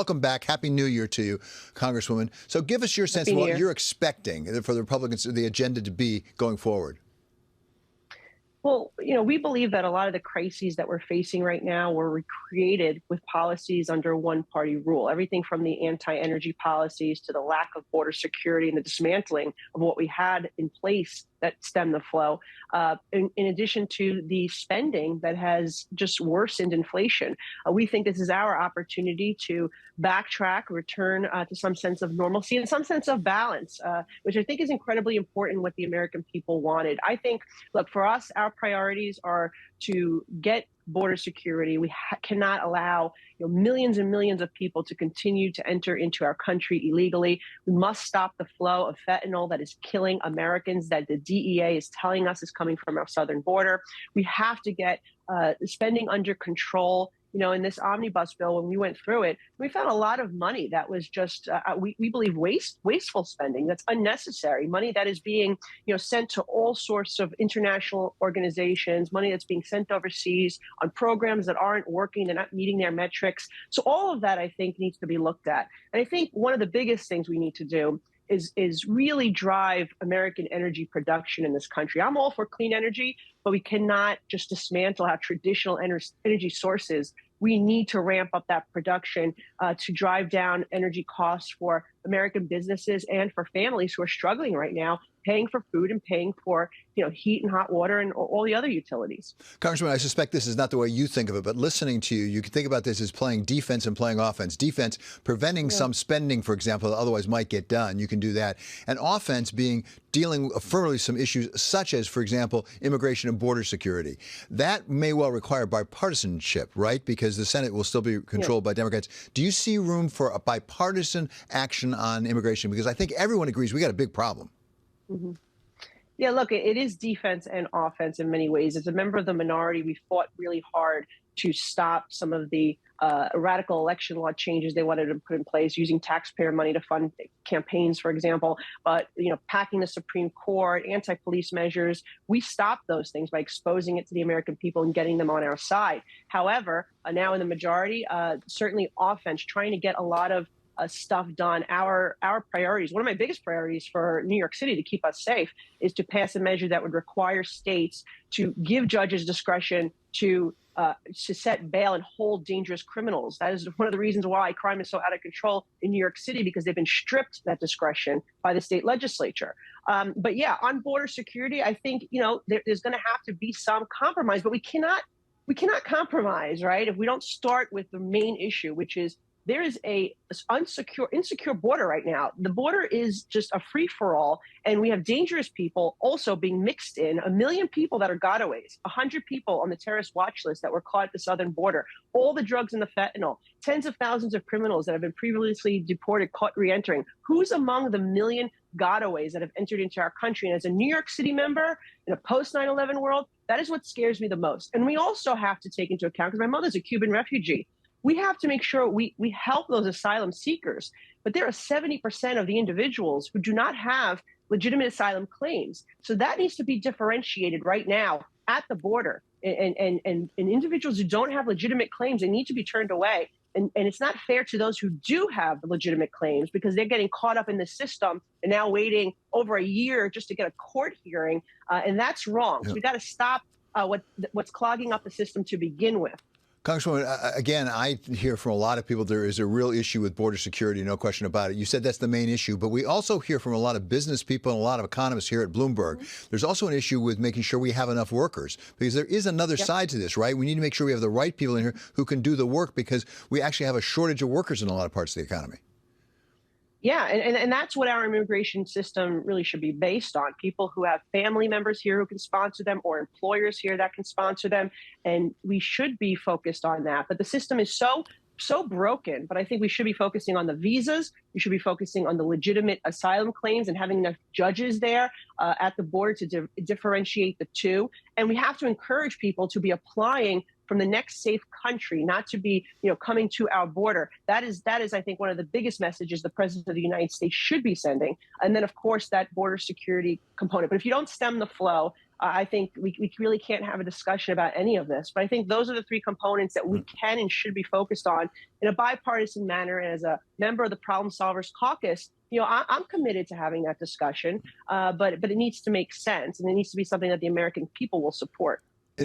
Welcome back. Happy New Year to you, Congresswoman. So give us your sense of what you're expecting for the Republicans, the agenda to be going forward. Well, we believe that a lot of the crises that we're facing right now were created with policies under one-party rule. Everything from the anti-energy policies to the lack of border security and the dismantling of what we had in place that stemmed the flow, in addition to the spending that has just worsened inflation. We think this is our opportunity to backtrack, return to some sense of normalcy and some sense of balance, which I think is incredibly important what the American people wanted. I think, look, for us, our priorities are to get border security. We cannot allow millions and millions of people to continue to enter into our country illegally. We must stop the flow of fentanyl that is killing Americans, that the DEA is telling us is coming from our southern border. We have to get spending under control. In this omnibus bill, when we went through it, we found a lot of money that was just, we believe, wasteful spending that's unnecessary, money that is being, sent to all sorts of international organizations, money that's being sent overseas on programs that aren't working, they're not meeting their metrics. So all of that, I think, needs to be looked at. And I think one of the biggest things we need to do is really drive American energy production in this country. I'm all for clean energy, but we cannot just dismantle our traditional energy sources. We need to ramp up that production to drive down energy costs for American businesses and for families who are struggling right now, paying for food and paying for heat and hot water and all the other utilities. Congressman, I suspect this is not the way you think of it, but listening to you, you can think about this as playing defense and playing offense. Defense, preventing some spending, for example, that otherwise might get done. You can do that. And offense being dealing affirmatively some issues such as, for example, immigration and border security. That may well require bipartisanship, right? Because the Senate will still be controlled by Democrats. Do you see room for a bipartisan action on immigration? Because I think everyone agrees we got a big problem. Mm-hmm. Yeah, look, it is defense and offense in many ways. As a member of the minority, we fought really hard to stop some of the radical election law changes they wanted to put in place, using taxpayer money to fund campaigns, for example. But, packing the Supreme Court, anti-police measures, we stopped those things by exposing it to the American people and getting them on our side. However, now in the majority, certainly offense, trying to get a lot of stuff done. Our priorities, one of my biggest priorities for New York City to keep us safe, is to pass a measure that would require states to give judges discretion to set bail and hold dangerous criminals. That is one of the reasons why crime is so out of control in New York City, because they've been stripped that discretion by the state legislature. But yeah, on border security, I think there's going to have to be some compromise, but we cannot compromise, right? If we don't start with the main issue, which is there is a insecure border right now. The border is just a free-for-all, and we have dangerous people also being mixed in. 1 million people that are gotaways, 100 people on the terrorist watch list that were caught at the southern border, all the drugs and the fentanyl, tens of thousands of criminals that have been previously deported, caught re-entering. Who's among the 1 million gotaways that have entered into our country? And as a New York City member in a post-9/11 world, that is what scares me the most. And we also have to take into account, because my mother's a Cuban refugee, we have to make sure we help those asylum seekers. But there are 70% of the individuals who do not have legitimate asylum claims. So that needs to be differentiated right now at the border. And individuals who don't have legitimate claims, they need to be turned away. And it's not fair to those who do have legitimate claims, because they're getting caught up in the system and now waiting over a year just to get a court hearing. And that's wrong. So we got to stop what's clogging up the system to begin with. Congresswoman, again, I hear from a lot of people there is a real issue with border security, no question about it. You said that's the main issue, but we also hear from a lot of business people and a lot of economists here at Bloomberg. There's also an issue with making sure we have enough workers, because there is another side to this, right? We need to make sure we have the right people in here who can do the work, because we actually have a shortage of workers in a lot of parts of the economy. Yeah, and that's what our immigration system really should be based on. People who have family members here who can sponsor them, or employers here that can sponsor them. And we should be focused on that. But the system is so broken. But I think we should be focusing on the visas. We should be focusing on the legitimate asylum claims and having enough judges there at the border to differentiate the two. And we have to encourage people to be applying from the next safe country, not to be, coming to our border. That is, I think, one of the biggest messages the President of the United States should be sending. And then, of course, that border security component. But if you don't stem the flow, I think we really can't have a discussion about any of this. But I think those are the three components that we can and should be focused on in a bipartisan manner. And as a member of the Problem Solvers Caucus, I'm committed to having that discussion, but it needs to make sense, and it needs to be something that the American people will support.